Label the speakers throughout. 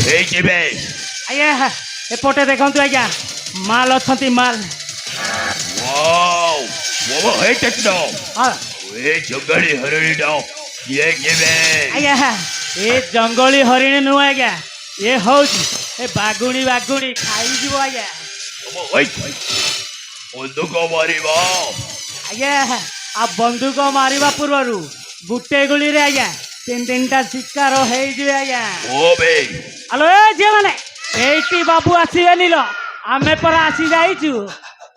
Speaker 1: ହେଇଯିବେ।
Speaker 2: ଆଜ୍ଞା ଏପଟେ ଦେଖନ୍ତୁ ଆଜ୍ଞା ମାଲ ଅଛନ୍ତି ମାଲ।
Speaker 1: ୱାଓ ବାବା ହେ ଟେକ୍ନ
Speaker 2: ହଁ
Speaker 1: ଏ ଜଙ୍ଗଲି ହରିଣ କିଏ ଯିବେ?
Speaker 2: ଆଜ୍ଞା ଏ ଜଙ୍ଗଲି ହରିଣ ନୁହଁ ଆଜ୍ଞା ଏ ହଉଛି ଏ ବାଗୁଣି ବାଗୁଣି ଖାଇଯିବ ଆଜ୍ଞା।
Speaker 1: ବନ୍ଧୁକ ମାରିବ।
Speaker 2: ଆଜ୍ଞା ଆଉ ବନ୍ଧୁକ ମାରିବା ପୂର୍ବରୁ ଗୁଟେ ଗୁଳିରେ ଆଜ୍ଞା ତିନିଟା ଶିକାର ହେଇଯିବେ ଆଜ୍ଞା।
Speaker 1: ଓ ବେ
Speaker 2: ହ୍ୟାଲୋ ଏ ଝିଅ ମାନେ ଏଇଠି ବାବୁ ଆସିବେନି ଲ ଆମେ ପରା ଆସି ଯାଇଛୁ।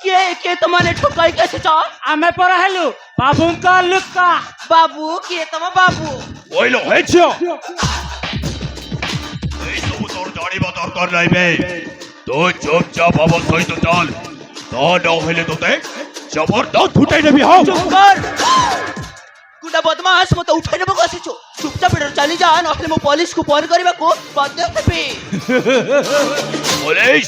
Speaker 3: କିଏ ତମାନେ ଠକାଇକି ଆସିଛ?
Speaker 2: ଆମେ ପରା ହେଲୁ ବାବୁଙ୍କ ଲୁକ।
Speaker 3: ବାବୁ କିଏ ତମ ବାବୁ?
Speaker 1: ওইলো হয়েছে এই ସବୁ তোর জানিবা দরকার নাই বে তো চুপচাপ আমার সহিত চল তা নহেলে তোতে জবরদস্ত উঠাই নেবি হও
Speaker 3: চুপ কর গুন্ডা বদমাস মতো উঠাই নেବାକୁ ଆସିଛୁ। ଚୁପଚାପ ଏଠାରୁ ଚାଲି ଯା ନହେଲେ ମୁଁ ପୋଲିସକୁ ଫୋନ କରିବାକୁ ବାଧ୍ୟ ହେବି।
Speaker 1: পুলিশ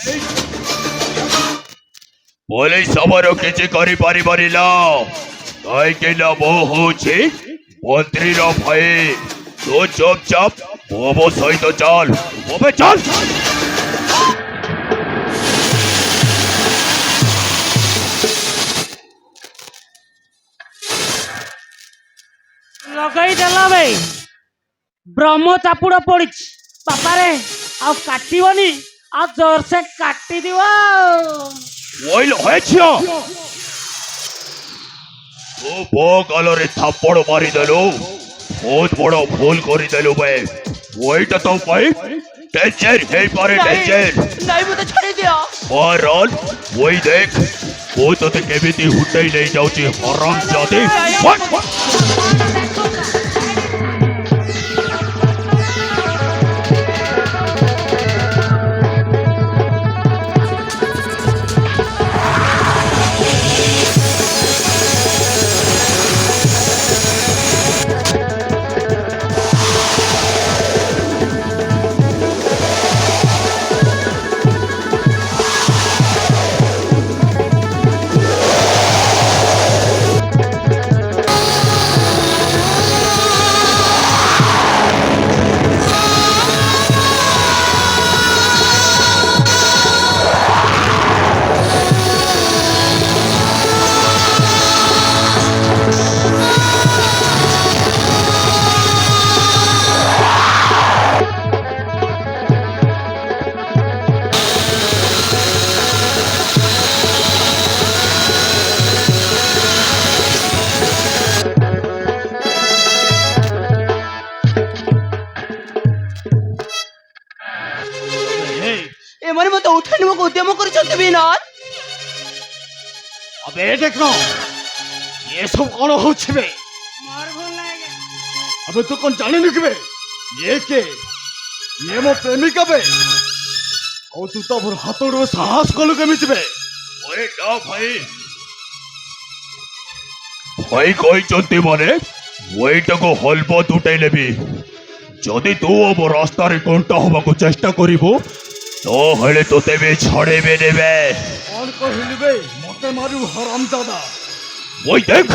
Speaker 1: পুলিশ আমার কিছু କରିପାରିବନି ଲ କାହିଁକି ନା ମୁଁ ହଉଛି ମନ୍ତ୍ରୀର ଭାଇ ତୁ ଚୁପଚାପ ମୋ ସହିତ ଚାଲ ଏବେ ଚାଲ
Speaker 2: ଲଗେଇ ଦେଲା ଭାଇ ବ୍ରହ୍ମ ଚାପୁଡ ପଡିଛି ବାପାରେ ଆଉ କାଟିବନି ଆଉ ଜୋରସେ କାଟିଦିବ।
Speaker 1: ওইলো হয়েছে ତୁ ମୋ ଗାଲରେ ଥାପଡ଼ ମାରିଦେଲୁ ବହୁତ ବଡ଼ ଭୁଲ କରିଦେଲୁ ବେ ওইটা তো ପାଇଁ ଡେଞ୍ଜର ହେଇପାରେ ଡେଞ୍ଜର
Speaker 3: ନାଇଁ ମୋତେ ଛାଡ଼ି ଦିଅ।
Speaker 1: ମରଲ ওই দেখ ମୁଁ ତତେ କେମିତି ହୁଟେଇ ନେଇ ଯାଉଛି ହରାମ ଜାତି।
Speaker 3: ଏମାନେ ମୋତେ ଉଠାଇ ନେବାକୁ ଉଦ୍ୟମ କରିଛନ୍ତି ବିନୋଦ।
Speaker 4: अबे देखो ये सब कौन हो बे?
Speaker 2: ମୋର ଭୁଲ ନାହିଁ ଆଜ୍ଞା।
Speaker 4: अबे तू कौन जाने नहीं बे? ये के ये मो प्रेमिका बे और तू तो मोर हाथ में साहस कलु केमिति बे?
Speaker 1: ওরে না ভাই ভাই କହିଛନ୍ତି ମାନେ ওইটাକୁ ହଲବତ ଉଠେଇ ନେବି ଯଦି ତୁ ଆମ ରାସ୍ତାରେ କଣ୍ଟା ହବାକୁ ଚେଷ୍ଟା କରିବୁ ତାହେଲେ ତୋତେ ବି ଛଡ଼େଇବେ ନେବେ।
Speaker 4: कौन कहली बे मते मारू हरामजादा?
Speaker 1: ওই দেখ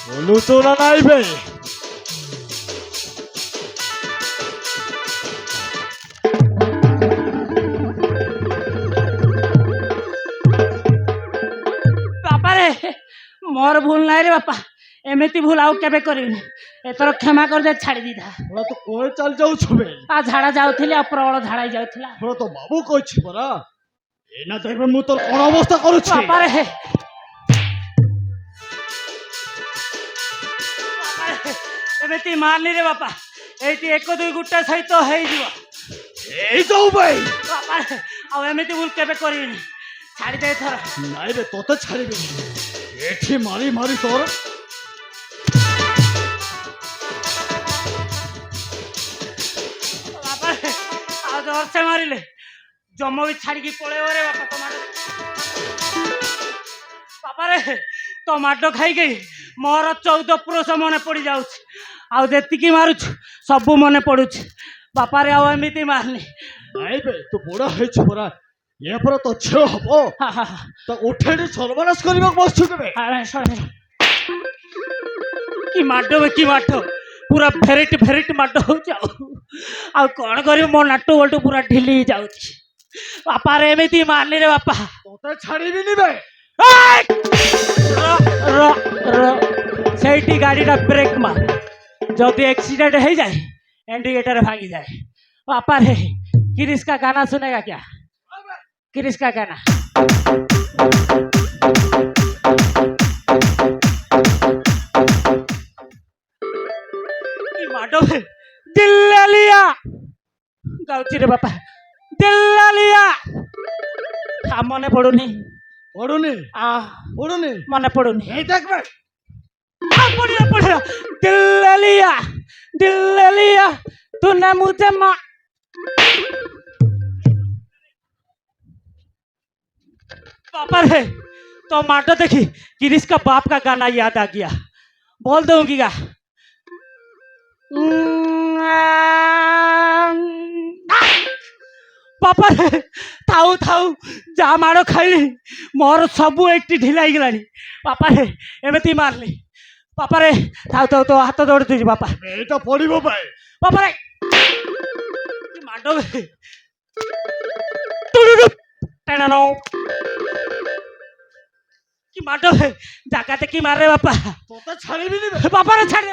Speaker 4: বলু তোরা নাইবে
Speaker 2: ବାପାରେ ମୋର ଭୁଲ ନାହିଁ ରେ ବାପା, ଏମିତି ଭୁଲ ଆଉ କେବେ କରିବିନି। ଏଥର କ୍ଷମା କରିଦେ, ଛାଡ଼ି ଦେଇଥା।
Speaker 4: তোরা তো কয়ে চাল যাଉছু বে
Speaker 2: ଆଉ ଝାଡ଼ା ଯାଉଥିଲି, ଆଉ ପ୍ରବଳ ଝାଡ଼ା ଯାଉଥିଲା।
Speaker 4: তোরা তো বাবু কইছি পরা এনা দেখবে মু তোর কোন অবস্থা করুছি
Speaker 2: ବାପାରେ ଏମିତି ମାରନି ରେ ବାପା, ଏଇଠି 1 2 ଗୁଟା ସହିତ ହେଇଯିବ।
Speaker 4: এই যাও ভাই
Speaker 2: ବାପାରେ ଆଉ ଏମିତି ଭୁଲ କେବେ କରିବିନି, ଛାଡ଼ିଦେ ଏଥର।
Speaker 4: নাইবে তোতে ছাড়িবি এଠି মারি মারি তোর
Speaker 2: ବାପାରେ ଆଉ ଜୋରସେ ମାରିଲେ ଜମ ବି ଛାଡ଼ିକି ପଳେଇବ ରେ ବାପା। ବାପାରେ ତୋ ମାଡ ଖାଇକି ମୋର 14 ପୁରୁଷ ମନେ ପଡ଼ି ଯାଉଛି, ଆଉ ଯେତିକି ମାରୁଛୁ ସବୁ ମନେ ପଡୁଛି। ବାପାରେ ଆଉ ଏମିତି ମାରନି।
Speaker 4: নাইবে তো বড় হয়েছে পরা এ পরা তো ঝিও হব তা উঠেটি সর্বনাশ করিବାକୁ বসছু কেবে
Speaker 2: କି ମାଡ ବେ, କି ମାଡ, ପୁରା ଭେରିଟ ଭେରିଟ ମାଡ ହଉଛି। ଆଉ କଣ କରିବି, ମୋ ନାଟୁ ବଲ୍ଟୁ ପୁରା ଢିଲି ହେଇଯାଉଛି। ବାପାରେ ଏମିତି ମାରନି ରେ ବାପା।
Speaker 4: তোতে ছাড়িবি নিবে
Speaker 2: ଏଇ! ର ର ସେଇଠି ଗାଡ଼ିଟା ବ୍ରେକ୍ ମାର, ଯଦି एक्सीडेंट ହେଇଯାଏ इंडिकेटर भांगी जाए। पापा रे किरिस का गाना सुनेगा क्या? किरिस का गाना माडो दिल ले लिया गाउची रे बापा, दिल ले लिया। हाँ मने पड़ुनी
Speaker 4: পড়ুনি পড়ুনি
Speaker 2: मने पड़ुनी
Speaker 4: এই দেখবে
Speaker 2: पढ़िया पढ़िया दिल ले लिया तूने मुझे पापा रे तो माटो देखी किरिस का बाप का गाना याद आ गया, बोल दूंगी गा। पापा रे थाऊ थाऊ जा माड़ खाई मोर सबू एक ढिला गलानी। पापा रे एमती मारली। पापा रे थाऊ थाऊ तो हाथ दौड़ तुझी बापा
Speaker 4: এটা পড়িব ভাই
Speaker 2: पापा रे माडो टेनो कि माडो जागाते कि मारे बापा
Speaker 4: তোতে ছাড়িবি নিবে
Speaker 2: पापा रे छाड़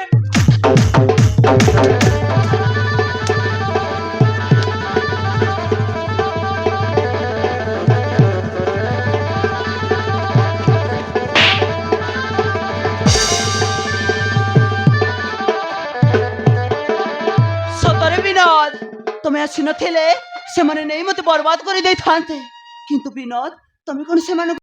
Speaker 3: ସତରେ ବିନୋଦ, ତମେ ଆସିନଥିଲେ ସେମାନେ ନେଇ ମତେ ବର୍ବାଦ କରିଦେଇଥାନ୍ତେ। କିନ୍ତୁ ବିନୋଦ, ତମେ କଣ ସେମାନଙ୍କୁ